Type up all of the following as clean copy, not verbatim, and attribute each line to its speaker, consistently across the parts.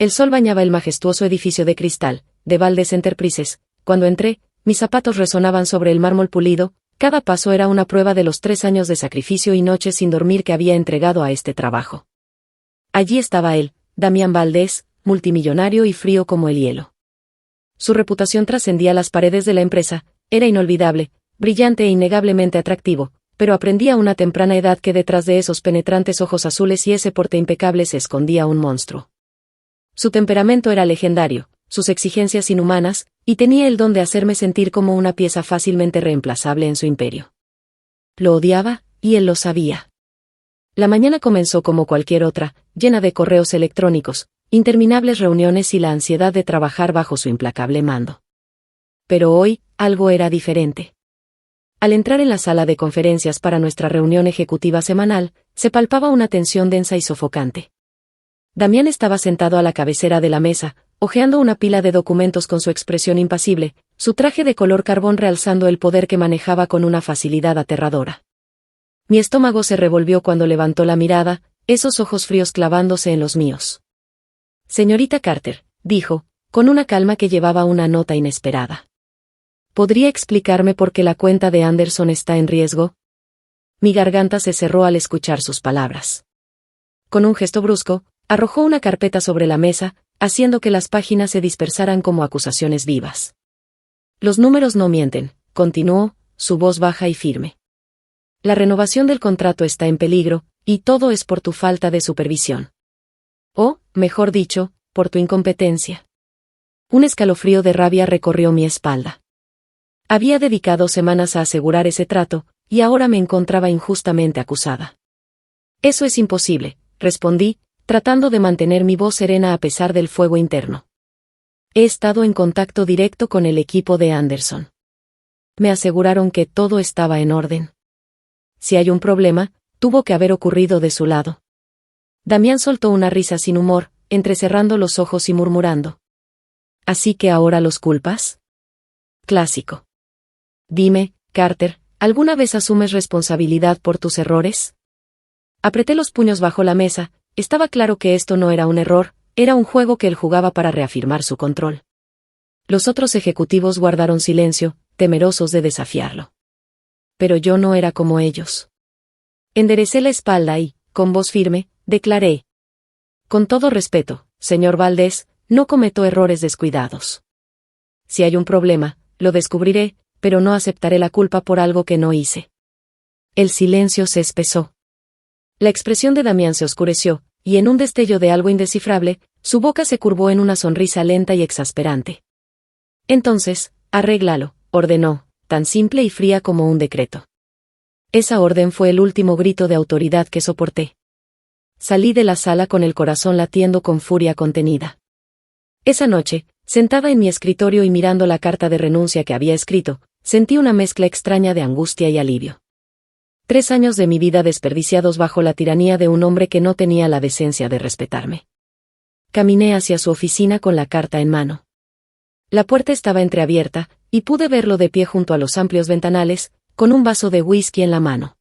Speaker 1: El sol bañaba el majestuoso edificio de cristal, de Valdez Enterprises. Cuando entré, mis zapatos resonaban sobre el mármol pulido, cada paso era una prueba de los 3 años de sacrificio y noches sin dormir que había entregado a este trabajo. Allí estaba él, Damián Valdez, multimillonario y frío como el hielo. Su reputación trascendía las paredes de la empresa, era inolvidable, brillante e innegablemente atractivo, pero aprendí a una temprana edad que detrás de esos penetrantes ojos azules y ese porte impecable se escondía un monstruo. Su temperamento era legendario, sus exigencias inhumanas, y tenía el don de hacerme sentir como una pieza fácilmente reemplazable en su imperio. Lo odiaba, y él lo sabía. La mañana comenzó como cualquier otra, llena de correos electrónicos, interminables reuniones y la ansiedad de trabajar bajo su implacable mando. Pero hoy, algo era diferente. Al entrar en la sala de conferencias para nuestra reunión ejecutiva semanal, se palpaba una tensión densa y sofocante. Damián estaba sentado a la cabecera de la mesa, hojeando una pila de documentos con su expresión impasible, su traje de color carbón realzando el poder que manejaba con una facilidad aterradora. Mi estómago se revolvió cuando levantó la mirada, esos ojos fríos clavándose en los míos. Señorita Carter, dijo, con una calma que llevaba una nota inesperada. ¿Podría explicarme por qué la cuenta de Anderson está en riesgo? Mi garganta se cerró al escuchar sus palabras. Con un gesto brusco, arrojó una carpeta sobre la mesa, haciendo que las páginas se dispersaran como acusaciones vivas. Los números no mienten, continuó, su voz baja y firme. La renovación del contrato está en peligro, y todo es por tu falta de supervisión. O, mejor dicho, por tu incompetencia. Un escalofrío de rabia recorrió mi espalda. Había dedicado semanas a asegurar ese trato, y ahora me encontraba injustamente acusada. Eso es imposible, respondí, tratando de mantener mi voz serena a pesar del fuego interno. He estado en contacto directo con el equipo de Anderson. Me aseguraron que todo estaba en orden. Si hay un problema, tuvo que haber ocurrido de su lado. Damián soltó una risa sin humor, entrecerrando los ojos y murmurando. ¿Así que ahora los culpas? Clásico. Dime, Carter, ¿alguna vez asumes responsabilidad por tus errores? Apreté los puños bajo la mesa. Estaba claro que esto no era un error, era un juego que él jugaba para reafirmar su control. Los otros ejecutivos guardaron silencio, temerosos de desafiarlo. Pero yo no era como ellos. Enderecé la espalda y, con voz firme, declaré. Con todo respeto, señor Valdez, no cometo errores descuidados. Si hay un problema, lo descubriré, pero no aceptaré la culpa por algo que no hice. El silencio se espesó. La expresión de Damián se oscureció, y en un destello de algo indescifrable, su boca se curvó en una sonrisa lenta y exasperante. Entonces, arréglalo, ordenó, tan simple y fría como un decreto. Esa orden fue el último grito de autoridad que soporté. Salí de la sala con el corazón latiendo con furia contenida. Esa noche, sentada en mi escritorio y mirando la carta de renuncia que había escrito, sentí una mezcla extraña de angustia y alivio. 3 años de mi vida desperdiciados bajo la tiranía de un hombre que no tenía la decencia de respetarme. Caminé hacia su oficina con la carta en mano. La puerta estaba entreabierta, y pude verlo de pie junto a los amplios ventanales, con un vaso de whisky en la mano.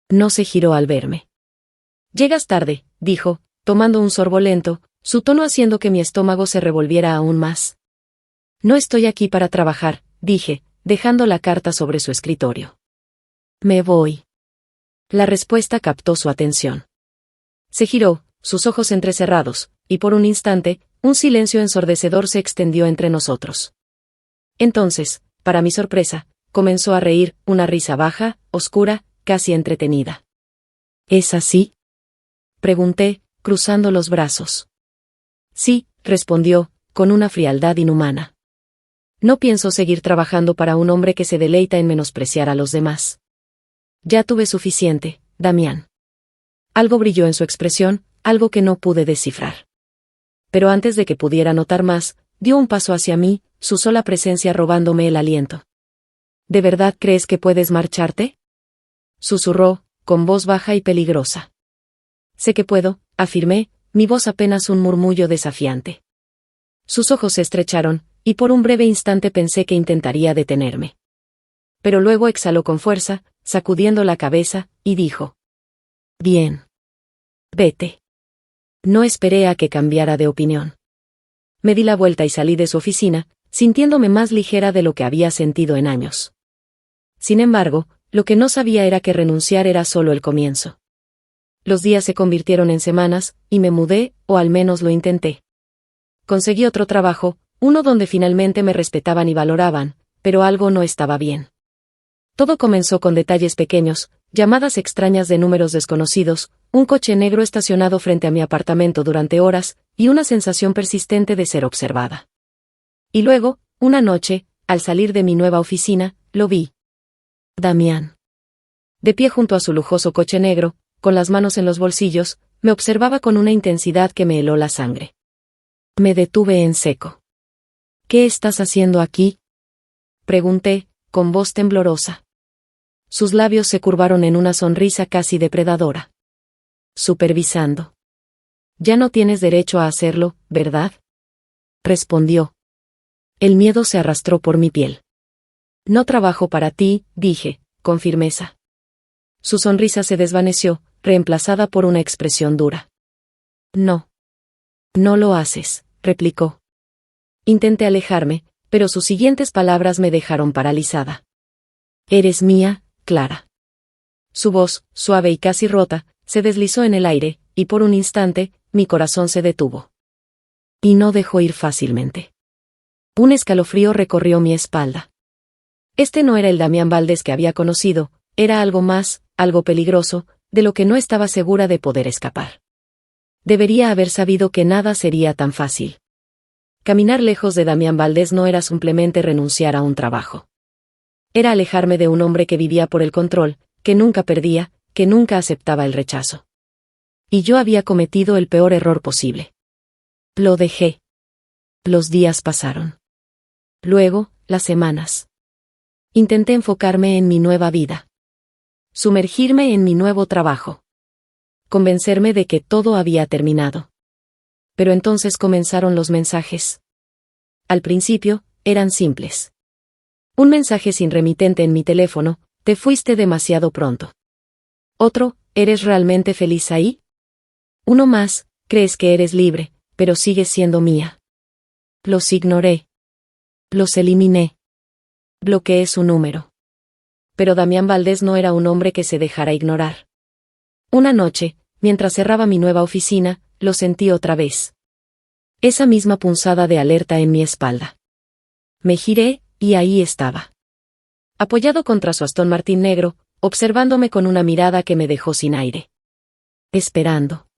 Speaker 1: No se giró al verme. Llegas tarde, dijo, tomando un sorbo lento, su tono haciendo que mi estómago se revolviera aún más. No estoy aquí para trabajar, dije, dejando la carta sobre su escritorio. Me voy. La respuesta captó su atención. Se giró, sus ojos entrecerrados, y por un instante, un silencio ensordecedor se extendió entre nosotros. Entonces, para mi sorpresa, comenzó a reír, una risa baja, oscura, casi entretenida. ¿Es así?, pregunté, cruzando los brazos. Sí, respondió, con una frialdad inhumana. No pienso seguir trabajando para un hombre que se deleita en menospreciar a los demás. Ya tuve suficiente, Damián. Algo brilló en su expresión, algo que no pude descifrar. Pero antes de que pudiera notar más, dio un paso hacia mí, su sola presencia robándome el aliento. ¿De verdad crees que puedes marcharte?, susurró, con voz baja y peligrosa. Sé que puedo, afirmé, mi voz apenas un murmullo desafiante. Sus ojos se estrecharon, y por un breve instante pensé que intentaría detenerme. Pero luego exhaló con fuerza, sacudiendo la cabeza, y dijo: Bien. Vete. No esperé a que cambiara de opinión. me di la vuelta y salí de su oficina, sintiéndome más ligera de lo que había sentido en años. Sin embargo, lo que no sabía era que renunciar era solo el comienzo. Los días se convirtieron en semanas, y me mudé, o al menos lo intenté. Conseguí otro trabajo, uno donde finalmente me respetaban y valoraban, pero algo no estaba bien. Todo comenzó con detalles pequeños, llamadas extrañas de números desconocidos, un coche negro estacionado frente a mi apartamento durante horas, y una sensación persistente de ser observada. Y luego, una noche, al salir de mi nueva oficina, lo vi. Damián. De pie junto a su lujoso coche negro, con las manos en los bolsillos, me observaba con una intensidad que me heló la sangre. Me detuve en seco. ¿Qué estás haciendo aquí?, pregunté, con voz temblorosa. Sus labios se curvaron en una sonrisa casi depredadora. Supervisando. Ya no tienes derecho a hacerlo, ¿verdad?, respondió. El miedo se arrastró por mi piel. No trabajo para ti, dije, con firmeza. Su sonrisa se desvaneció, reemplazada por una expresión dura. No. No lo haces, replicó. Intenté alejarme, pero sus siguientes palabras me dejaron paralizada. Eres mía, Clara. Su voz, suave y casi rota, se deslizó en el aire, y por un instante, mi corazón se detuvo. Y no dejó ir fácilmente. Un escalofrío recorrió mi espalda. Este no era el Damián Valdés que había conocido, era algo más, algo peligroso, de lo que no estaba segura de poder escapar. Debería haber sabido que nada sería tan fácil. Caminar lejos de Damián Valdés no era simplemente renunciar a un trabajo. Era alejarme de un hombre que vivía por el control, que nunca perdía, que nunca aceptaba el rechazo. Y yo había cometido el peor error posible. Lo dejé. Los días pasaron. Luego, las semanas. Intenté enfocarme en mi nueva vida. Sumergirme en mi nuevo trabajo. Convencerme de que todo había terminado. Pero entonces comenzaron los mensajes. Al principio, eran simples. Un mensaje sin remitente en mi teléfono: te fuiste demasiado pronto. Otro: ¿eres realmente feliz ahí? Uno más: crees que eres libre, pero sigues siendo mía. Los ignoré. Los eliminé. Bloqueé su número. Pero Damián Valdés no era un hombre que se dejara ignorar. Una noche, mientras cerraba mi nueva oficina, lo sentí otra vez. Esa misma punzada de alerta en mi espalda. Me giré, y ahí estaba. Apoyado contra su Aston Martin negro, observándome con una mirada que me dejó sin aire. Esperando.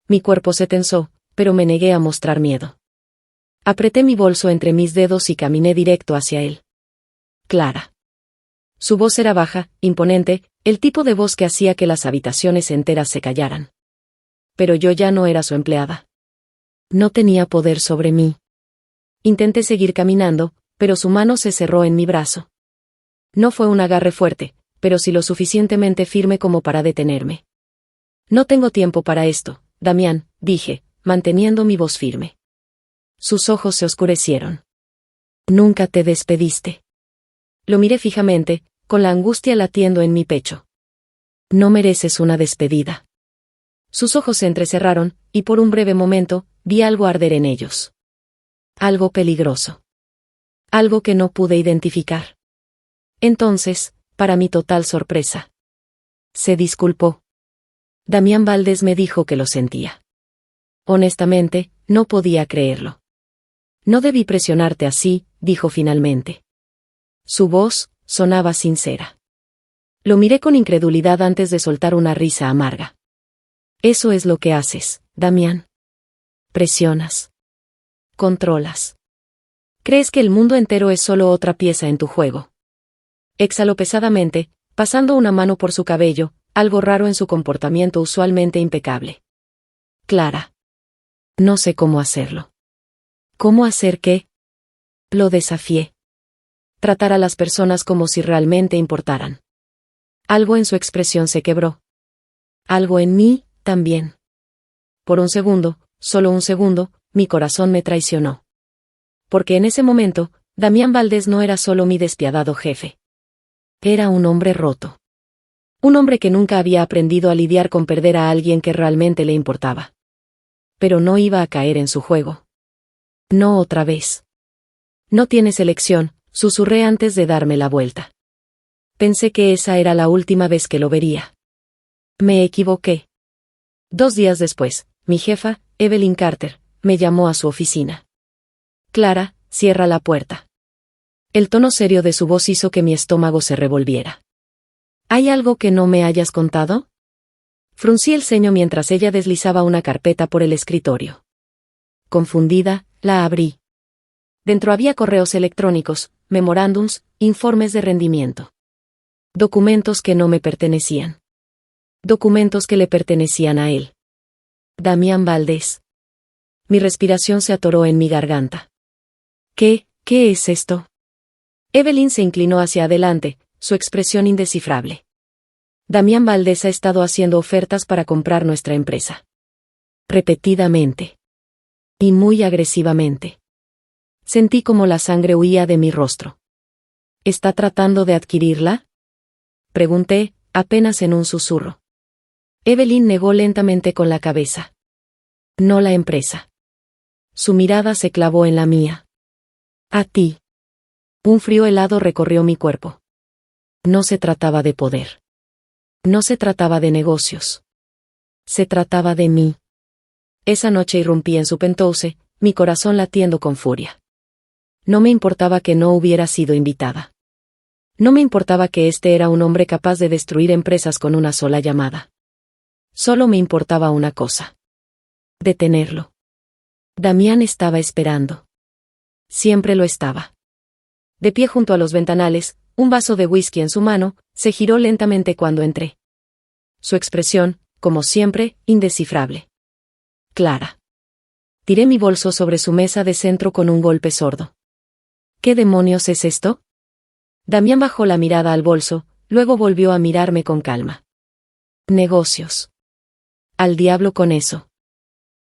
Speaker 1: Mi cuerpo se tensó, pero me negué a mostrar miedo. Apreté mi bolso entre mis dedos y caminé directo hacia él. Clara. Su voz era baja, imponente, el tipo de voz que hacía que las habitaciones enteras se callaran. Pero yo ya no era su empleada. No tenía poder sobre mí. Intenté seguir caminando, pero su mano se cerró en mi brazo. No fue un agarre fuerte, pero sí lo suficientemente firme como para detenerme. No tengo tiempo para esto, Damián, dije, manteniendo mi voz firme. Sus ojos se oscurecieron. Nunca te despediste. Lo miré fijamente, con la angustia latiendo en mi pecho. No mereces una despedida. Sus ojos se entrecerraron, y por un breve momento, vi algo arder en ellos. Algo peligroso. Algo que no pude identificar. Entonces, para mi total sorpresa, se disculpó. Damián Valdés me dijo que lo sentía. Honestamente, no podía creerlo. No debí presionarte así, dijo finalmente. Su voz sonaba sincera. Lo miré con incredulidad antes de soltar una risa amarga. Eso es lo que haces, Damián. Presionas. Controlas. Crees que el mundo entero es solo otra pieza en tu juego. Exhaló pesadamente, pasando una mano por su cabello, algo raro en su comportamiento usualmente impecable. Clara. No sé cómo hacerlo. ¿Cómo hacer qué? Lo desafié. Tratar a las personas como si realmente importaran. Algo en su expresión se quebró. Algo en mí, también. Por un segundo, solo un segundo, mi corazón me traicionó. Porque en ese momento, Damián Valdés no era solo mi despiadado jefe. Era un hombre roto. Un hombre que nunca había aprendido a lidiar con perder a alguien que realmente le importaba. Pero no iba a caer en su juego. No otra vez. No tienes elección, susurré antes de darme la vuelta. Pensé que esa era la última vez que lo vería. Me equivoqué. 2 días después, mi jefa, Evelyn Carter, me llamó a su oficina. Clara, cierra la puerta. El tono serio de su voz hizo que mi estómago se revolviera. ¿Hay algo que no me hayas contado? Fruncí el ceño mientras ella deslizaba una carpeta por el escritorio. Confundida, la abrí. Dentro había correos electrónicos, memorándums, informes de rendimiento. Documentos que no me pertenecían. Documentos que le pertenecían a él. Damián Valdés. Mi respiración se atoró en mi garganta. ¿Qué es esto? Evelyn se inclinó hacia adelante, su expresión indescifrable. Damián Valdés ha estado haciendo ofertas para comprar nuestra empresa. Repetidamente. Y muy agresivamente. Sentí como la sangre huía de mi rostro. ¿Está tratando de adquirirla? Pregunté, apenas en un susurro. Evelyn negó lentamente con la cabeza. No la empresa. Su mirada se clavó en la mía. A ti. Un frío helado recorrió mi cuerpo. No se trataba de poder. No se trataba de negocios. Se trataba de mí. Esa noche irrumpí en su penthouse, mi corazón latiendo con furia. No me importaba que no hubiera sido invitada. No me importaba que este era un hombre capaz de destruir empresas con una sola llamada. Solo me importaba una cosa. Detenerlo. Damián estaba esperando. Siempre lo estaba. De pie junto a los ventanales, un vaso de whisky en su mano, se giró lentamente cuando entré. Su expresión, como siempre, indescifrable. Clara. Tiré mi bolso sobre su mesa de centro con un golpe sordo. ¿Qué demonios es esto? Damián bajó la mirada al bolso, luego volvió a mirarme con calma. Negocios. Al diablo con eso.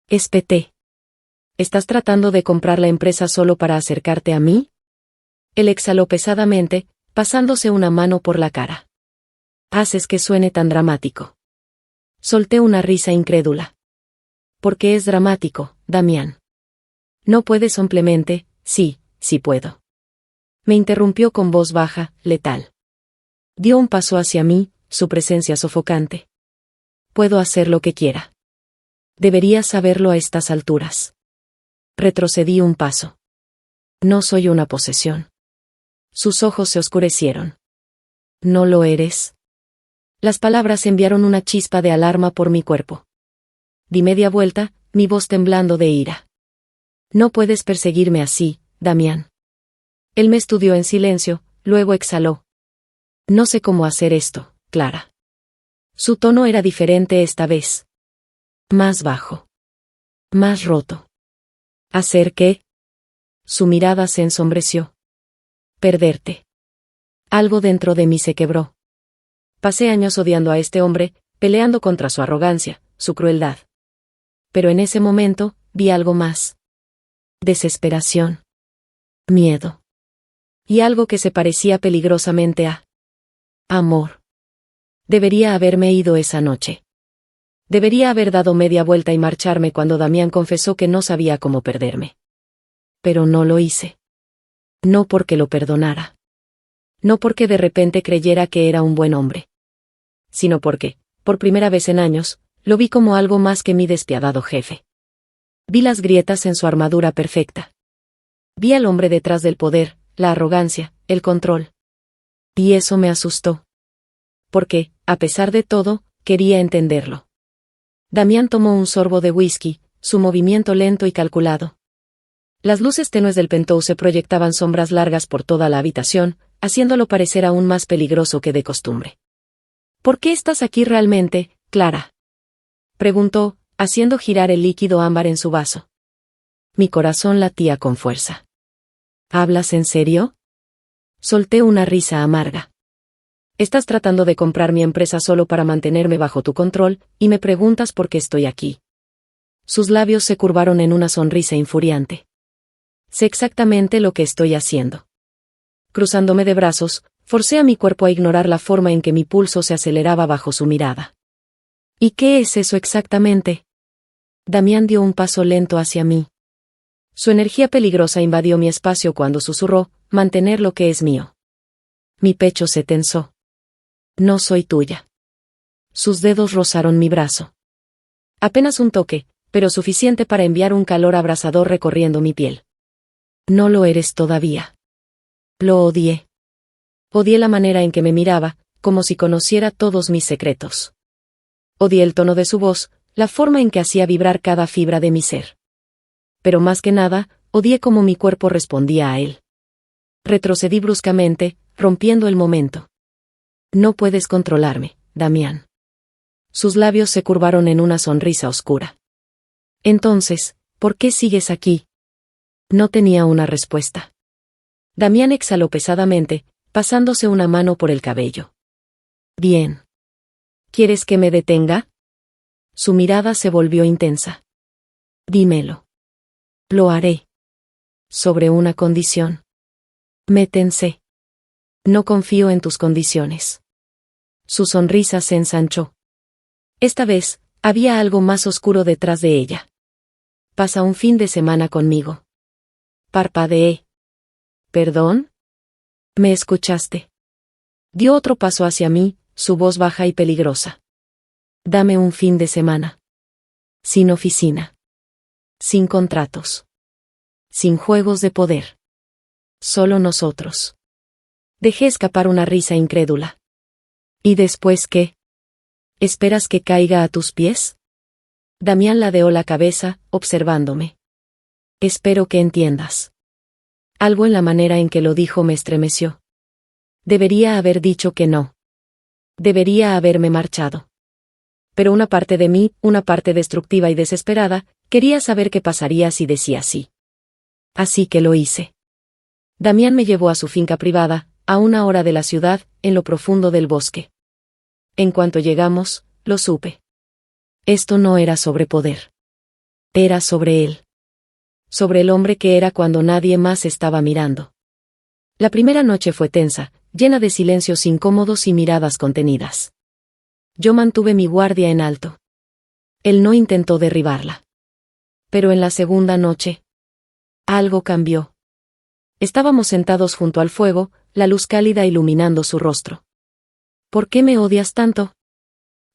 Speaker 1: Espeté. ¿Estás tratando de comprar la empresa solo para acercarte a mí? Él exhaló pesadamente, pasándose una mano por la cara. Haces que suene tan dramático. Solté una risa incrédula. ¿Por qué es dramático, Damián? No puedes simplemente, sí puedo. Me interrumpió con voz baja, letal. Dio un paso hacia mí, su presencia sofocante. Puedo hacer lo que quiera. Deberías saberlo a estas alturas. Retrocedí un paso. No soy una posesión. Sus ojos se oscurecieron. ¿No lo eres? Las palabras enviaron una chispa de alarma por mi cuerpo. Di media vuelta, mi voz temblando de ira. No puedes perseguirme así, Damián. Él me estudió en silencio, luego exhaló. No sé cómo hacer esto, Clara. Su tono era diferente esta vez. Más bajo. Más roto. ¿Hacer qué? Su mirada se ensombreció. Perderte. Algo dentro de mí se quebró. Pasé años odiando a este hombre, peleando contra su arrogancia, su crueldad. Pero en ese momento, vi algo más. Desesperación. Miedo. Y algo que se parecía peligrosamente a amor. Debería haberme ido esa noche. Debería haber dado media vuelta y marcharme cuando Damián confesó que no sabía cómo perderme. Pero no lo hice. No porque lo perdonara. No porque de repente creyera que era un buen hombre. Sino porque, por primera vez en años, lo vi como algo más que mi despiadado jefe. Vi las grietas en su armadura perfecta. Vi al hombre detrás del poder, la arrogancia, el control. Y eso me asustó. Porque, a pesar de todo, quería entenderlo. Damián tomó un sorbo de whisky, su movimiento lento y calculado. Las luces tenues del penthouse proyectaban sombras largas por toda la habitación, haciéndolo parecer aún más peligroso que de costumbre. ¿Por qué estás aquí realmente, Clara? Preguntó, haciendo girar el líquido ámbar en su vaso. Mi corazón latía con fuerza. ¿Hablas en serio? Solté una risa amarga. Estás tratando de comprar mi empresa solo para mantenerme bajo tu control, y me preguntas por qué estoy aquí. Sus labios se curvaron en una sonrisa infuriante. Sé exactamente lo que estoy haciendo. Cruzándome de brazos, forcé a mi cuerpo a ignorar la forma en que mi pulso se aceleraba bajo su mirada. ¿Y qué es eso exactamente? Damián dio un paso lento hacia mí. Su energía peligrosa invadió mi espacio cuando susurró, mantener lo que es mío. Mi pecho se tensó. No soy tuya. Sus dedos rozaron mi brazo. Apenas un toque, pero suficiente para enviar un calor abrasador recorriendo mi piel. No lo eres todavía. Lo odié. Odié la manera en que me miraba, como si conociera todos mis secretos. Odié el tono de su voz, la forma en que hacía vibrar cada fibra de mi ser. Pero más que nada, odié cómo mi cuerpo respondía a él. Retrocedí bruscamente, rompiendo el momento. No puedes controlarme, Damián. Sus labios se curvaron en una sonrisa oscura. Entonces, ¿por qué sigues aquí? No tenía una respuesta. Damián exhaló pesadamente, pasándose una mano por el cabello. Bien. ¿Quieres que me detenga? Su mirada se volvió intensa. Dímelo. Lo haré. Sobre una condición. Me tensé. No confío en tus condiciones. Su sonrisa se ensanchó. Esta vez, había algo más oscuro detrás de ella. Pasa un fin de semana conmigo. Parpadeé. ¿Perdón? ¿Me escuchaste? Dio otro paso hacia mí, su voz baja y peligrosa. Dame un fin de semana. Sin oficina. Sin contratos. Sin juegos de poder. Solo nosotros. Dejé escapar una risa incrédula. ¿Y después qué? ¿Esperas que caiga a tus pies? Damián ladeó la cabeza, observándome. Espero que entiendas. Algo en la manera en que lo dijo me estremeció. Debería haber dicho que no. Debería haberme marchado. Pero una parte de mí, una parte destructiva y desesperada, quería saber qué pasaría si decía sí. Así que lo hice. Damián me llevó a su finca privada, a 1 hora de la ciudad, en lo profundo del bosque. En cuanto llegamos, lo supe. Esto no era sobre poder. Era sobre él. Sobre el hombre que era cuando nadie más estaba mirando. La primera noche fue tensa, llena de silencios incómodos y miradas contenidas. Yo mantuve mi guardia en alto. Él no intentó derribarla. Pero en la segunda noche, algo cambió. Estábamos sentados junto al fuego, la luz cálida iluminando su rostro. ¿Por qué me odias tanto?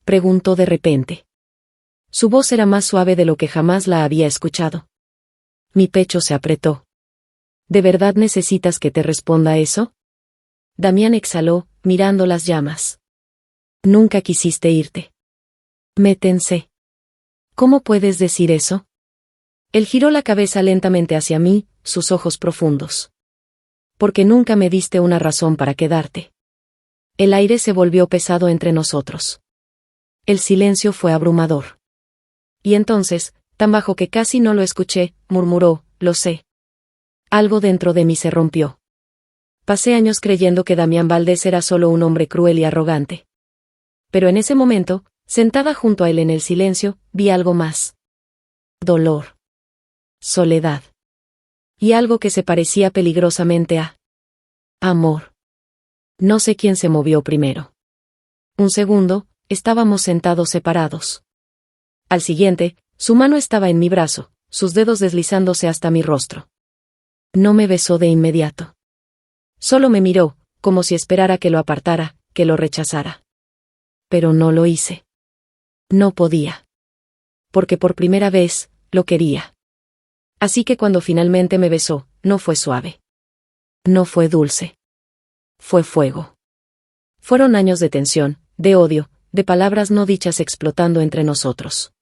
Speaker 1: Preguntó de repente. Su voz era más suave de lo que jamás la había escuchado. Mi pecho se apretó. ¿De verdad necesitas que te responda eso? Damián exhaló, mirando las llamas. Nunca quisiste irte. Me tensé. ¿Cómo puedes decir eso? Él giró la cabeza lentamente hacia mí, sus ojos profundos. Porque nunca me diste una razón para quedarte. El aire se volvió pesado entre nosotros. El silencio fue abrumador. Y entonces, tan bajo que casi no lo escuché, murmuró, lo sé. Algo dentro de mí se rompió. Pasé años creyendo que Damián Valdés era solo un hombre cruel y arrogante. Pero en ese momento, sentada junto a él en el silencio, vi algo más. Dolor. Soledad. Y algo que se parecía peligrosamente a amor. No sé quién se movió primero. Un segundo, estábamos sentados separados. Al siguiente, su mano estaba en mi brazo, sus dedos deslizándose hasta mi rostro. No me besó de inmediato. Solo me miró, como si esperara que lo apartara, que lo rechazara. Pero no lo hice. No podía. Porque por primera vez, lo quería. Así que cuando finalmente me besó, no fue suave. No fue dulce. Fue fuego. Fueron años de tensión, de odio, de palabras no dichas explotando entre nosotros.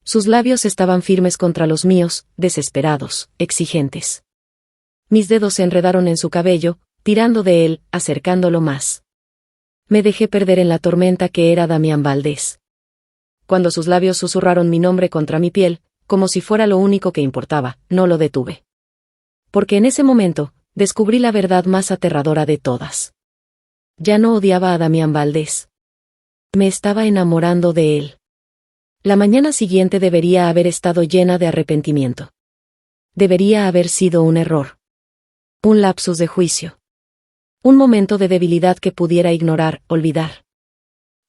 Speaker 1: Sus labios estaban firmes contra los míos, desesperados, exigentes. Mis dedos se enredaron en su cabello, tirando de él, acercándolo más. Me dejé perder en la tormenta que era Damián Valdés. Cuando sus labios susurraron mi nombre contra mi piel, como si fuera lo único que importaba, no lo detuve. Porque en ese momento, descubrí la verdad más aterradora de todas. Ya no odiaba a Damián Valdés. Me estaba enamorando de él. La mañana siguiente debería haber estado llena de arrepentimiento. Debería haber sido un error. Un lapsus de juicio. Un momento de debilidad que pudiera ignorar, olvidar.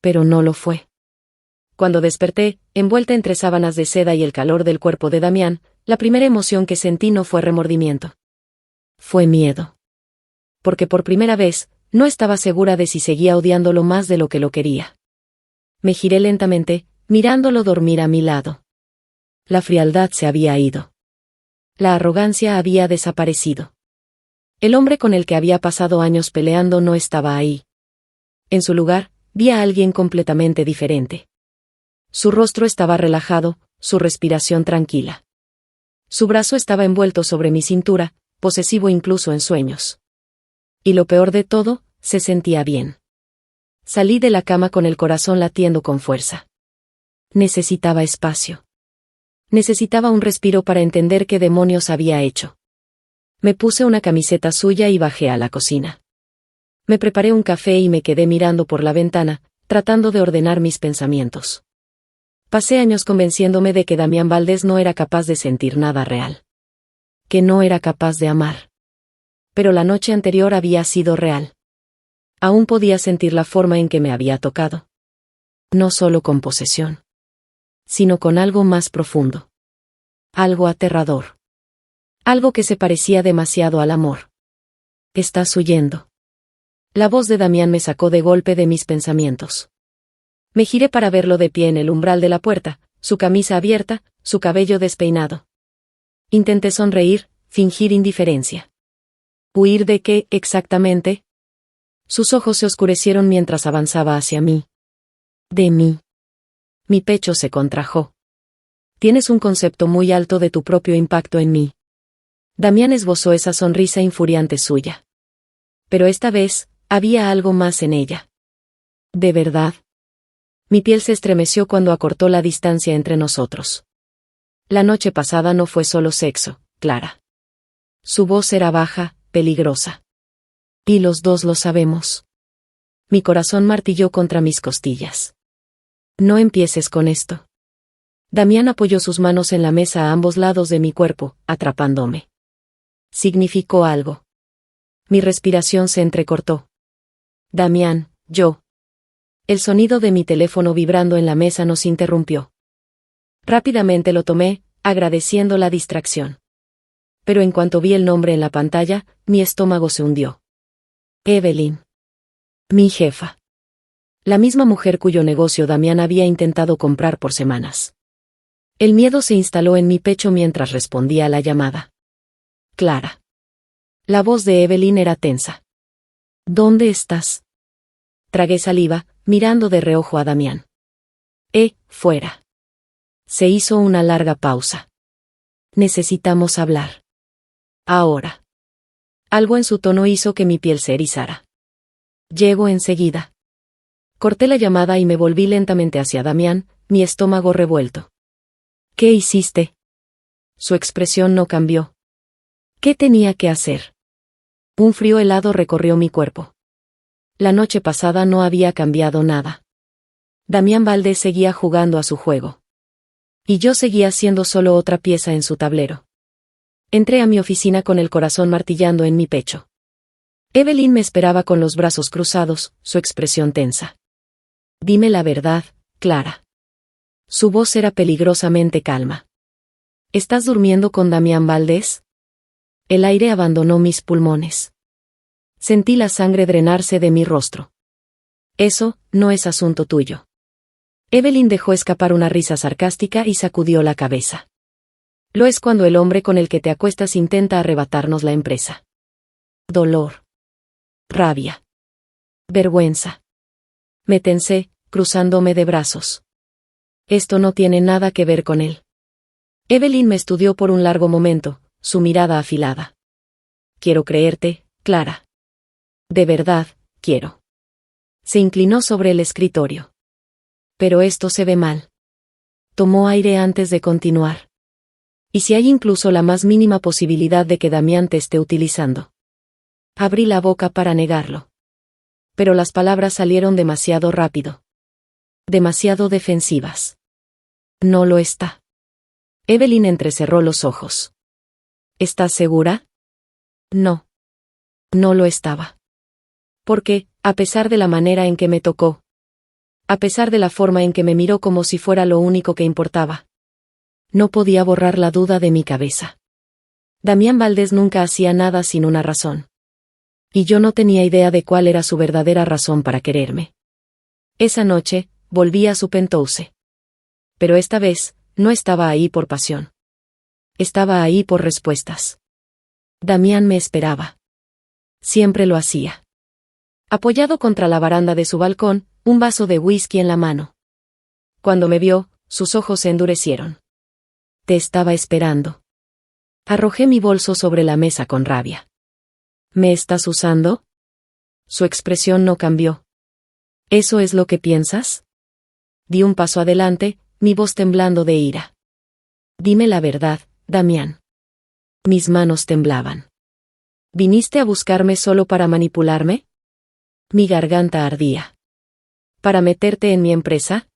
Speaker 1: Pero no lo fue. Cuando desperté, envuelta entre sábanas de seda y el calor del cuerpo de Damián, la primera emoción que sentí no fue remordimiento. Fue miedo. Porque por primera vez, no estaba segura de si seguía odiándolo más de lo que lo quería. Me giré lentamente, mirándolo dormir a mi lado. La frialdad se había ido. La arrogancia había desaparecido. El hombre con el que había pasado años peleando no estaba ahí. En su lugar, vi a alguien completamente diferente. Su rostro estaba relajado, su respiración tranquila. Su brazo estaba envuelto sobre mi cintura, posesivo incluso en sueños. Y lo peor de todo, se sentía bien. Salí de la cama con el corazón latiendo con fuerza. Necesitaba espacio. Necesitaba un respiro para entender qué demonios había hecho. Me puse una camiseta suya y bajé a la cocina. Me preparé un café y me quedé mirando por la ventana, tratando de ordenar mis pensamientos. Pasé años convenciéndome de que Damián Valdés no era capaz de sentir nada real. Que no era capaz de amar. Pero la noche anterior había sido real. Aún podía sentir la forma en que me había tocado. No solo con posesión, sino con algo más profundo. Algo aterrador. Algo que se parecía demasiado al amor. Estás huyendo. La voz de Damián me sacó de golpe de mis pensamientos. Me giré para verlo de pie en el umbral de la puerta, su camisa abierta, su cabello despeinado. Intenté sonreír, fingir indiferencia. ¿Huir de qué, exactamente? Sus ojos se oscurecieron mientras avanzaba hacia mí. De mí. Mi pecho se contrajo. Tienes un concepto muy alto de tu propio impacto en mí. Damián esbozó esa sonrisa infuriante suya. Pero esta vez, había algo más en ella. ¿De verdad? Mi piel se estremeció cuando acortó la distancia entre nosotros. La noche pasada no fue solo sexo, Clara. Su voz era baja, peligrosa. Y los dos lo sabemos. Mi corazón martilló contra mis costillas. No empieces con esto. Damián apoyó sus manos en la mesa a ambos lados de mi cuerpo, atrapándome. Significó algo. Mi respiración se entrecortó. Damián, yo. El sonido de mi teléfono vibrando en la mesa nos interrumpió. Rápidamente lo tomé, agradeciendo la distracción. Pero en cuanto vi el nombre en la pantalla, mi estómago se hundió. Evelyn. Mi jefa. La misma mujer cuyo negocio Damián había intentado comprar por semanas. El miedo se instaló en mi pecho mientras respondía a la llamada. Clara. La voz de Evelyn era tensa. ¿Dónde estás? Tragué saliva, mirando de reojo a Damián. Fuera. Se hizo una larga pausa. Necesitamos hablar. Ahora. Algo en su tono hizo que mi piel se erizara. Llego enseguida. Corté la llamada y me volví lentamente hacia Damián, mi estómago revuelto. ¿Qué hiciste? Su expresión no cambió. ¿Qué tenía que hacer? Un frío helado recorrió mi cuerpo. La noche pasada no había cambiado nada. Damián Valdés seguía jugando a su juego. Y yo seguía siendo solo otra pieza en su tablero. Entré a mi oficina con el corazón martillando en mi pecho. Evelyn me esperaba con los brazos cruzados, su expresión tensa. Dime la verdad, Clara. Su voz era peligrosamente calma. ¿Estás durmiendo con Damián Valdés? El aire abandonó mis pulmones. Sentí la sangre drenarse de mi rostro. Eso, no es asunto tuyo. Evelyn dejó escapar una risa sarcástica y sacudió la cabeza. Lo es cuando el hombre con el que te acuestas intenta arrebatarnos la empresa. Dolor. Rabia. Vergüenza. Me tensé, cruzándome de brazos. Esto no tiene nada que ver con él. Evelyn me estudió por un largo momento, su mirada afilada. Quiero creerte, Clara. De verdad, quiero. Se inclinó sobre el escritorio. Pero esto se ve mal. Tomó aire antes de continuar. ¿Y si hay incluso la más mínima posibilidad de que Damián te esté utilizando? Abrí la boca para negarlo. Pero las palabras salieron demasiado rápido. Demasiado defensivas. No lo está. Evelyn entrecerró los ojos. ¿Estás segura? No. No lo estaba. Porque, a pesar de la manera en que me tocó, a pesar de la forma en que me miró como si fuera lo único que importaba, No podía borrar la duda de mi cabeza. Damián Valdés nunca hacía nada sin una razón. Y yo no tenía idea de cuál era su verdadera razón para quererme. Esa noche, volví a su penthouse. Pero esta vez, no estaba ahí por pasión. Estaba ahí por respuestas. Damián me esperaba. Siempre lo hacía. Apoyado contra la baranda de su balcón, un vaso de whisky en la mano. Cuando me vio, sus ojos se endurecieron. Te estaba esperando. Arrojé mi bolso sobre la mesa con rabia. ¿Me estás usando? Su expresión no cambió. ¿Eso es lo que piensas? Di un paso adelante, mi voz temblando de ira. Dime la verdad, Damián. Mis manos temblaban. ¿Viniste a buscarme solo para manipularme? Mi garganta ardía. ¿Para meterte en mi empresa?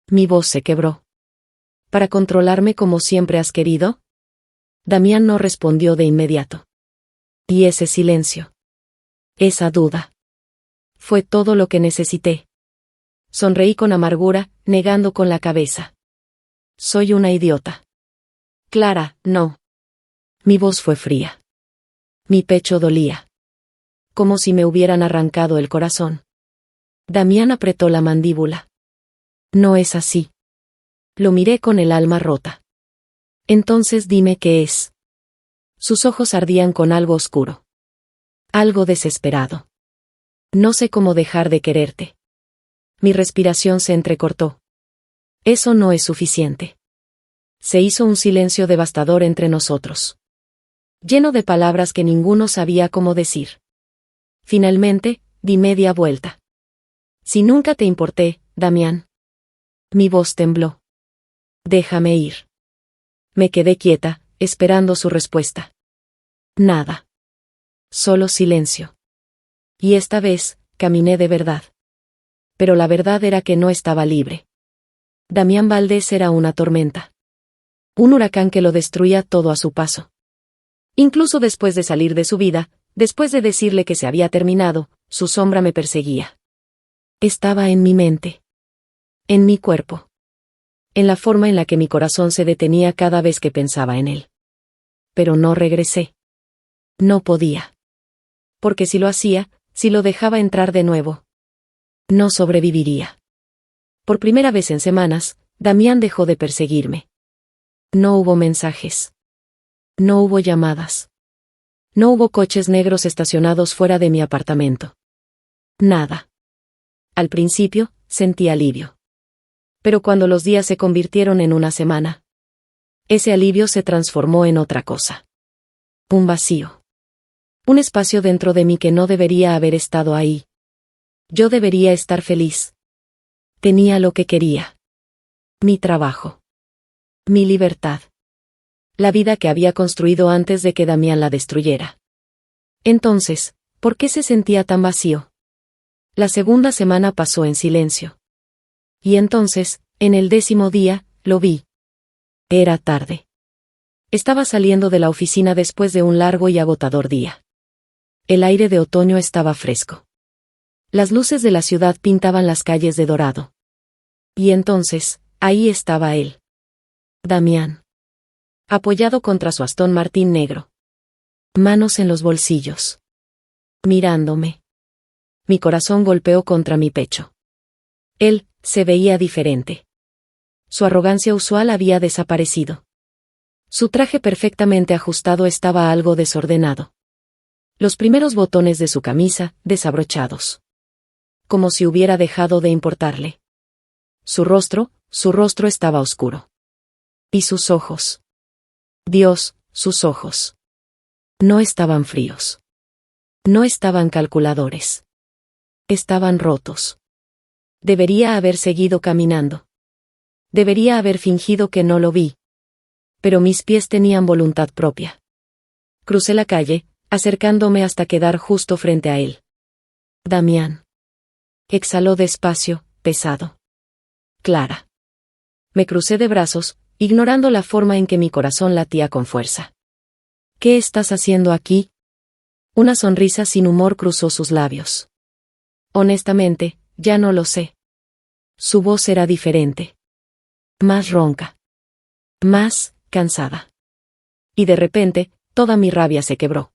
Speaker 1: Mi voz se quebró. ¿Para controlarme como siempre has querido? Damián no respondió de inmediato. Y ese silencio. Esa duda. Fue todo lo que necesité. Sonreí con amargura, negando con la cabeza. Soy una idiota. Clara, no. Mi voz fue fría. Mi pecho dolía. Como si me hubieran arrancado el corazón. Damián apretó la mandíbula. No es así. Lo miré con el alma rota. Entonces dime qué es. Sus ojos ardían con algo oscuro. Algo desesperado. No sé cómo dejar de quererte. Mi respiración se entrecortó. Eso no es suficiente. Se hizo un silencio devastador entre nosotros. Lleno de palabras que ninguno sabía cómo decir. Finalmente, di media vuelta. Si nunca te importé, Damián. Mi voz tembló. Déjame ir. Me quedé quieta, esperando su respuesta. Nada. Solo silencio. Y esta vez, caminé de verdad. Pero la verdad era que no estaba libre. Damián Valdés era una tormenta. Un huracán que lo destruía todo a su paso. Incluso después de salir de su vida, después de decirle que se había terminado, su sombra me perseguía. Estaba en mi mente. En mi cuerpo. En la forma en la que mi corazón se detenía cada vez que pensaba en él. Pero no regresé. No podía. Porque si lo hacía, si lo dejaba entrar de nuevo, no sobreviviría. Por primera vez en semanas, Damián dejó de perseguirme. No hubo mensajes. No hubo llamadas. No hubo coches negros estacionados fuera de mi apartamento. Nada. Al principio, sentí alivio. Pero cuando los días se convirtieron en una semana, ese alivio se transformó en otra cosa. Un vacío. Un espacio dentro de mí que no debería haber estado ahí. Yo debería estar feliz. Tenía lo que quería. Mi trabajo. Mi libertad. La vida que había construido antes de que Damián la destruyera. Entonces, ¿por qué se sentía tan vacío? La segunda semana pasó en silencio. Y entonces, en el 10º día, lo vi. Era tarde. Estaba saliendo de la oficina después de un largo y agotador día. El aire de otoño estaba fresco. Las luces de la ciudad pintaban las calles de dorado. Y entonces, ahí estaba él. Damián. Apoyado contra su Aston Martin negro. Manos en los bolsillos. Mirándome. Mi corazón golpeó contra mi pecho. Él, se veía diferente. Su arrogancia usual había desaparecido. Su traje perfectamente ajustado estaba algo desordenado. Los primeros botones de su camisa, desabrochados. Como si hubiera dejado de importarle. Su rostro estaba oscuro. Y sus ojos. Dios, sus ojos. No estaban fríos. No estaban calculadores. Estaban rotos. Debería haber seguido caminando. Debería haber fingido que no lo vi. Pero mis pies tenían voluntad propia. Crucé la calle, acercándome hasta quedar justo frente a él. Damián. Exhaló despacio, pesado. Clara. Me crucé de brazos, ignorando la forma en que mi corazón latía con fuerza. ¿Qué estás haciendo aquí? Una sonrisa sin humor cruzó sus labios. Honestamente, ya no lo sé. Su voz era diferente. Más ronca. Más, cansada. Y de repente, toda mi rabia se quebró.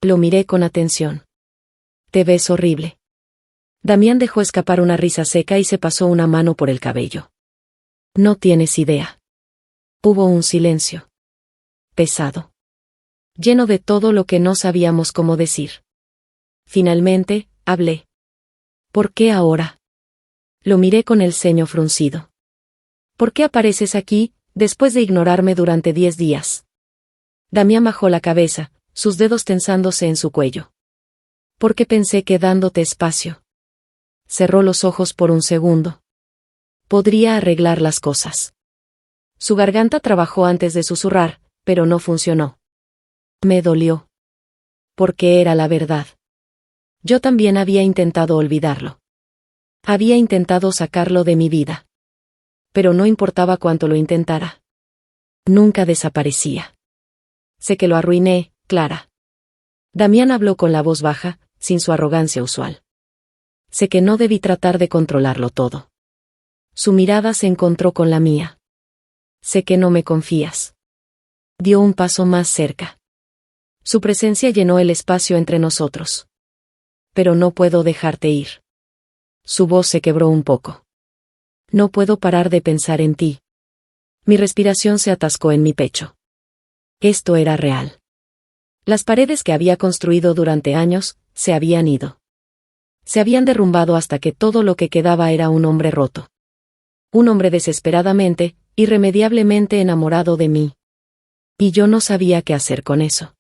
Speaker 1: Lo miré con atención. Te ves horrible. Damián dejó escapar una risa seca y se pasó una mano por el cabello. No tienes idea. Hubo un silencio. Pesado. Lleno de todo lo que no sabíamos cómo decir. Finalmente, hablé. ¿Por qué ahora? Lo miré con el ceño fruncido. ¿Por qué apareces aquí, después de ignorarme durante 10 días? Damián bajó la cabeza, sus dedos tensándose en su cuello. Porque pensé que dándote espacio. Cerró los ojos por un segundo. Podría arreglar las cosas. Su garganta trabajó antes de susurrar, pero no funcionó. Me dolió. Porque era la verdad. Yo también había intentado olvidarlo. Había intentado sacarlo de mi vida. Pero no importaba cuánto lo intentara. Nunca desaparecía. Sé que lo arruiné, Clara. Damián habló con la voz baja, sin su arrogancia usual. Sé que no debí tratar de controlarlo todo. Su mirada se encontró con la mía. Sé que no me confías. Dio un paso más cerca. Su presencia llenó el espacio entre nosotros. Pero no puedo dejarte ir. Su voz se quebró un poco. No puedo parar de pensar en ti. Mi respiración se atascó en mi pecho. Esto era real. Las paredes que había construido durante años, se habían ido. Se habían derrumbado hasta que todo lo que quedaba era un hombre roto. Un hombre desesperadamente, irremediablemente enamorado de mí. Y yo no sabía qué hacer con eso.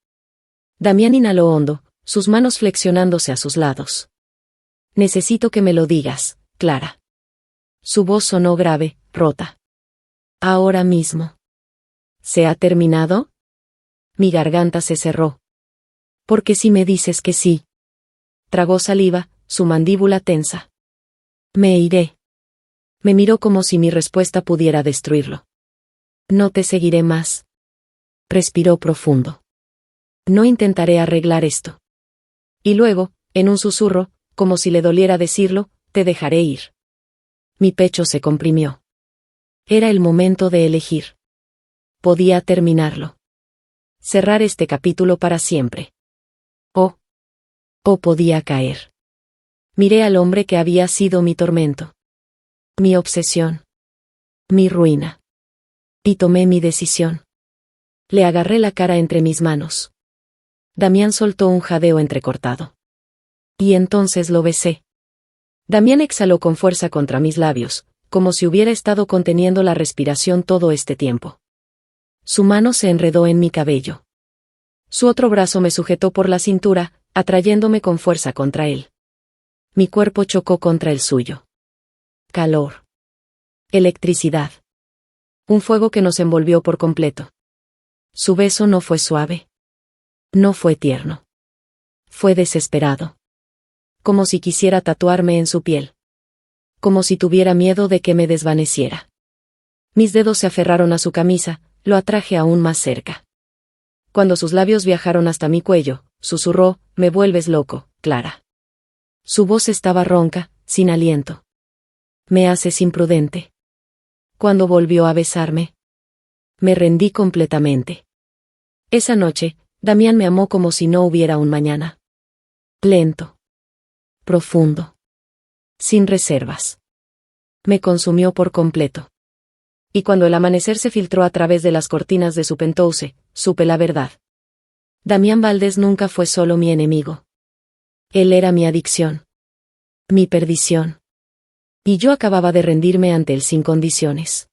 Speaker 1: Damián inhaló hondo, sus manos flexionándose a sus lados. Necesito que me lo digas, Clara. Su voz sonó grave, rota. Ahora mismo. ¿Se ha terminado? Mi garganta se cerró. Porque si me dices que sí. Tragó saliva, su mandíbula tensa. Me iré. Me miró como si mi respuesta pudiera destruirlo. No te seguiré más. Respiró profundo. No intentaré arreglar esto. Y luego, en un susurro, como si le doliera decirlo, te dejaré ir. Mi pecho se comprimió. Era el momento de elegir. Podía terminarlo. Cerrar este capítulo para siempre. O podía caer. Miré al hombre que había sido mi tormento. Mi obsesión. Mi ruina. Y tomé mi decisión. Le agarré la cara entre mis manos. Damián soltó un jadeo entrecortado. Y entonces lo besé. Damián exhaló con fuerza contra mis labios, como si hubiera estado conteniendo la respiración todo este tiempo. Su mano se enredó en mi cabello. Su otro brazo me sujetó por la cintura, atrayéndome con fuerza contra él. Mi cuerpo chocó contra el suyo. Calor. Electricidad. Un fuego que nos envolvió por completo. Su beso no fue suave. No fue tierno. Fue desesperado. Como si quisiera tatuarme en su piel. Como si tuviera miedo de que me desvaneciera. Mis dedos se aferraron a su camisa, lo atraje aún más cerca. Cuando sus labios viajaron hasta mi cuello, susurró, me vuelves loco, Clara. Su voz estaba ronca, sin aliento. Me haces imprudente. Cuando volvió a besarme, me rendí completamente. Esa noche, Damián me amó como si no hubiera un mañana. Lento. Profundo. Sin reservas. Me consumió por completo. Y cuando el amanecer se filtró a través de las cortinas de su penthouse, supe la verdad. Damián Valdés nunca fue solo mi enemigo. Él era mi adicción. Mi perdición. Y yo acababa de rendirme ante él sin condiciones.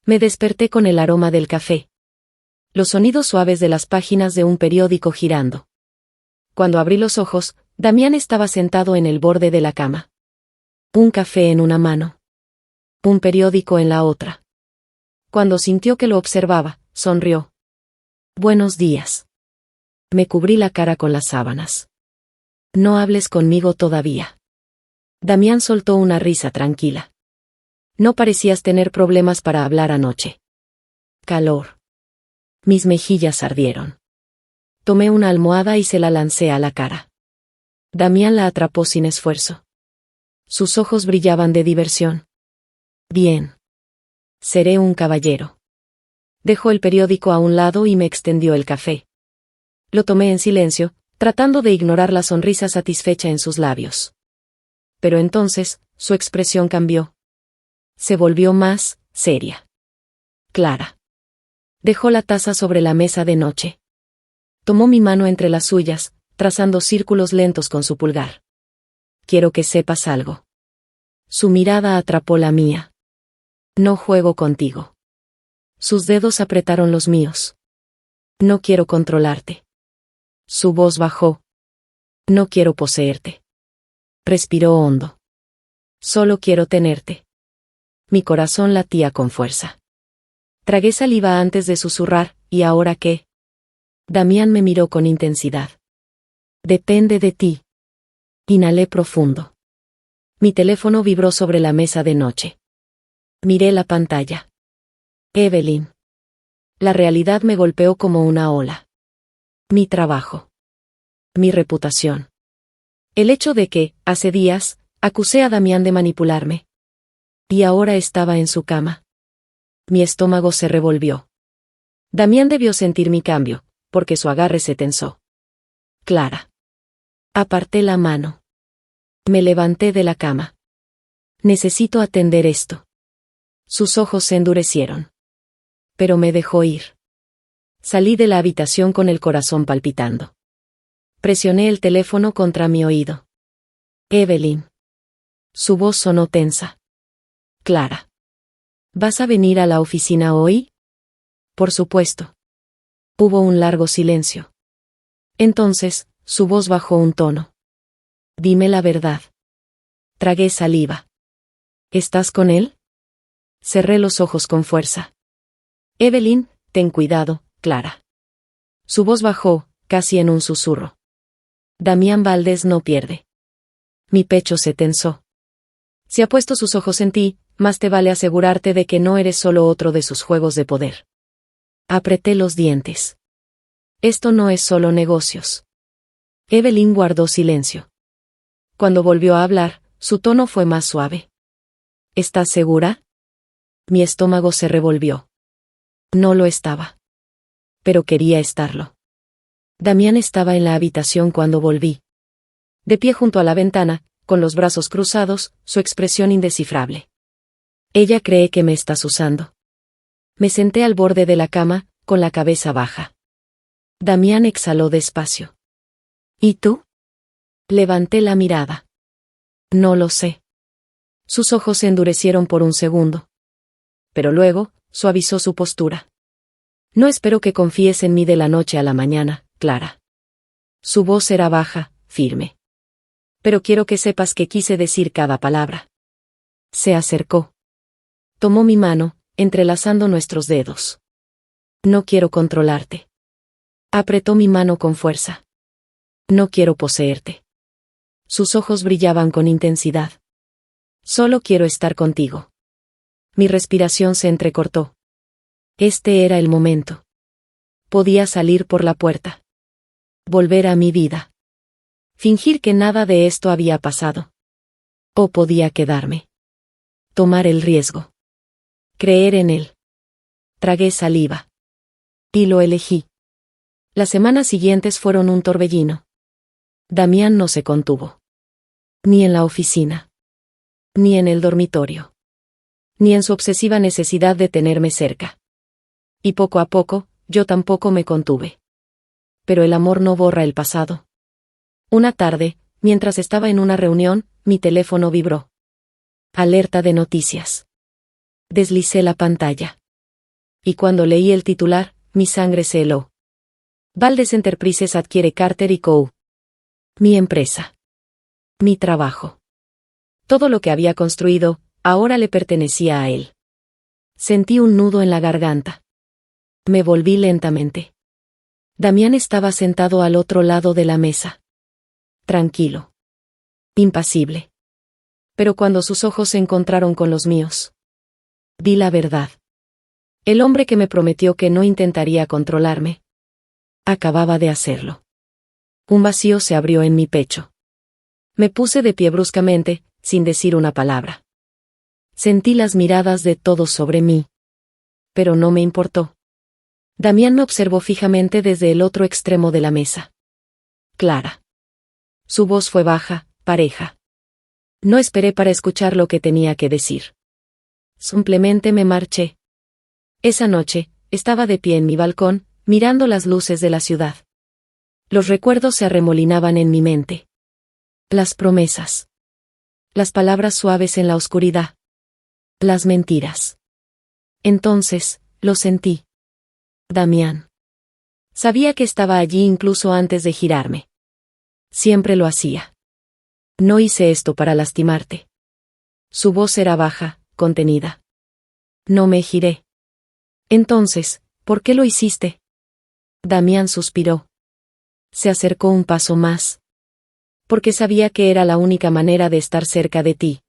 Speaker 1: Me desperté con el aroma del café. Los sonidos suaves de las páginas de un periódico girando. Cuando abrí los ojos, Damián estaba sentado en el borde de la cama. Un café en una mano. Un periódico en la otra. Cuando sintió que lo observaba, sonrió. Buenos días. Me cubrí la cara con las sábanas. No hables conmigo todavía. Damián soltó una risa tranquila. No parecías tener problemas para hablar anoche. Calor. Mis mejillas ardieron. Tomé una almohada y se la lancé a la cara. Damián la atrapó sin esfuerzo. Sus ojos brillaban de diversión. Bien. Seré un caballero. Dejó el periódico a un lado y me extendió el café. Lo tomé en silencio, tratando de ignorar la sonrisa satisfecha en sus labios. Pero entonces, su expresión cambió. Se volvió más seria. Clara. Dejó la taza sobre la mesa de noche. Tomó mi mano entre las suyas, trazando círculos lentos con su pulgar. Quiero que sepas algo. Su mirada atrapó la mía. No juego contigo. Sus dedos apretaron los míos. No quiero controlarte. Su voz bajó. No quiero poseerte. Respiró hondo. Solo quiero tenerte. Mi corazón latía con fuerza. Tragué saliva antes de susurrar, ¿y ahora qué? Damián me miró con intensidad. Depende de ti. Inhalé profundo. Mi teléfono vibró sobre la mesa de noche. Miré la pantalla. Evelyn. La realidad me golpeó como una ola. Mi trabajo. Mi reputación. El hecho de que, hace días, acusé a Damián de manipularme. Y ahora estaba en su cama. Mi estómago se revolvió. Damián debió sentir mi cambio, porque su agarre se tensó. Clara. Aparté la mano. Me levanté de la cama. Necesito atender esto. Sus ojos se endurecieron. Pero me dejó ir. Salí de la habitación con el corazón palpitando. Presioné el teléfono contra mi oído. Evelyn. Su voz sonó tensa. Clara. ¿Vas a venir a la oficina hoy? Por supuesto. Hubo un largo silencio. Entonces, su voz bajó un tono. Dime la verdad. Tragué saliva. ¿Estás con él? Cerré los ojos con fuerza. Evelyn, ten cuidado, Clara. Su voz bajó, casi en un susurro. Damián Valdés no pierde. Mi pecho se tensó. Si ha puesto sus ojos en ti, más te vale asegurarte de que no eres solo otro de sus juegos de poder. Apreté los dientes. Esto no es solo negocios. Evelyn guardó silencio. Cuando volvió a hablar, su tono fue más suave. ¿Estás segura? Mi estómago se revolvió. No lo estaba. Pero quería estarlo. Damián estaba en la habitación cuando volví. De pie junto a la ventana, con los brazos cruzados, su expresión indescifrable. Ella cree que me estás usando. Me senté al borde de la cama, con la cabeza baja. Damián exhaló despacio. ¿Y tú? Levanté la mirada. No lo sé. Sus ojos se endurecieron por un segundo. Pero luego, suavizó su postura. No espero que confíes en mí de la noche a la mañana, Clara. Su voz era baja, firme. Pero quiero que sepas que quise decir cada palabra. Se acercó. Tomó mi mano, entrelazando nuestros dedos. No quiero controlarte. Apretó mi mano con fuerza. No quiero poseerte. Sus ojos brillaban con intensidad. Solo quiero estar contigo. Mi respiración se entrecortó. Este era el momento. Podía salir por la puerta. Volver a mi vida. Fingir que nada de esto había pasado. O podía quedarme. Tomar el riesgo. Creer en él. Tragué saliva. Y lo elegí. Las semanas siguientes fueron un torbellino. Damián no se contuvo. Ni en la oficina. Ni en el dormitorio. Ni en su obsesiva necesidad de tenerme cerca. Y poco a poco, yo tampoco me contuve. Pero el amor no borra el pasado. Una tarde, mientras estaba en una reunión, mi teléfono vibró. Alerta de noticias. Deslicé la pantalla. Y cuando leí el titular, mi sangre se heló. Valdés Enterprises adquiere Carter & Co. Mi empresa. Mi trabajo. Todo lo que había construido, ahora le pertenecía a él. Sentí un nudo en la garganta. Me volví lentamente. Damián estaba sentado al otro lado de la mesa. Tranquilo. Impasible. Pero cuando sus ojos se encontraron con los míos, vi la verdad. El hombre que me prometió que no intentaría controlarme, acababa de hacerlo. Un vacío se abrió en mi pecho. Me puse de pie bruscamente, sin decir una palabra. Sentí las miradas de todos sobre mí. Pero no me importó. Damián me observó fijamente desde el otro extremo de la mesa. Clara. Su voz fue baja, pareja. No esperé para escuchar lo que tenía que decir. Simplemente me marché. Esa noche, estaba de pie en mi balcón, mirando las luces de la ciudad. Los recuerdos se arremolinaban en mi mente. Las promesas. Las palabras suaves en la oscuridad. Las mentiras. Entonces, lo sentí. Damián. Sabía que estaba allí incluso antes de girarme. Siempre lo hacía. No hice esto para lastimarte. Su voz era baja, contenida. No me giré. Entonces, ¿por qué lo hiciste? Damián suspiró. Se acercó un paso más. Porque sabía que era la única manera de estar cerca de ti.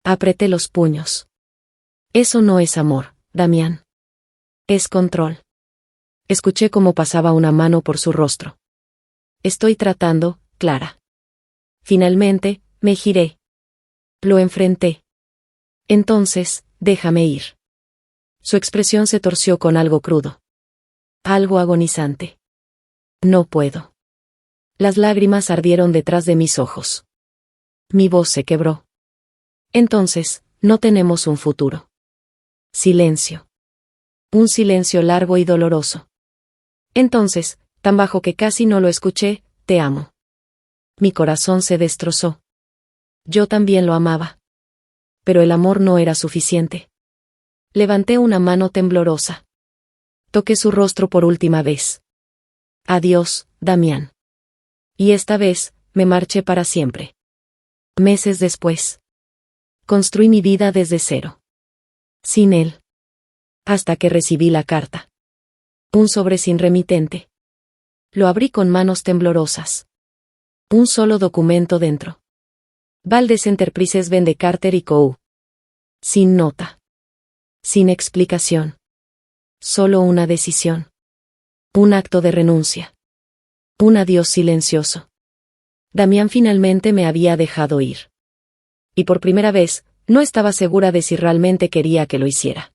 Speaker 1: Apreté los puños. Eso no es amor, Damián. Es control. Escuché cómo pasaba una mano por su rostro. Estoy tratando, Clara. Finalmente, me giré. Lo enfrenté. Entonces, déjame ir. Su expresión se torció con algo crudo. Algo agonizante. No puedo. Las lágrimas ardieron detrás de mis ojos. Mi voz se quebró. Entonces, no tenemos un futuro. Silencio. Un silencio largo y doloroso. Entonces, tan bajo que casi no lo escuché, te amo. Mi corazón se destrozó. Yo también lo amaba. Pero el amor no era suficiente. Levanté una mano temblorosa. Toqué su rostro por última vez. Adiós, Damián. Y esta vez, me marché para siempre. Meses después. Construí mi vida desde cero. Sin él. Hasta que recibí la carta. Un sobre sin remitente. Lo abrí con manos temblorosas. Un solo documento dentro. Valdez Enterprises vende Carter y Co. Sin nota. Sin explicación. Solo una decisión. Un acto de renuncia. Un adiós silencioso. Damián finalmente me había dejado ir. Y por primera vez, no estaba segura de si realmente quería que lo hiciera.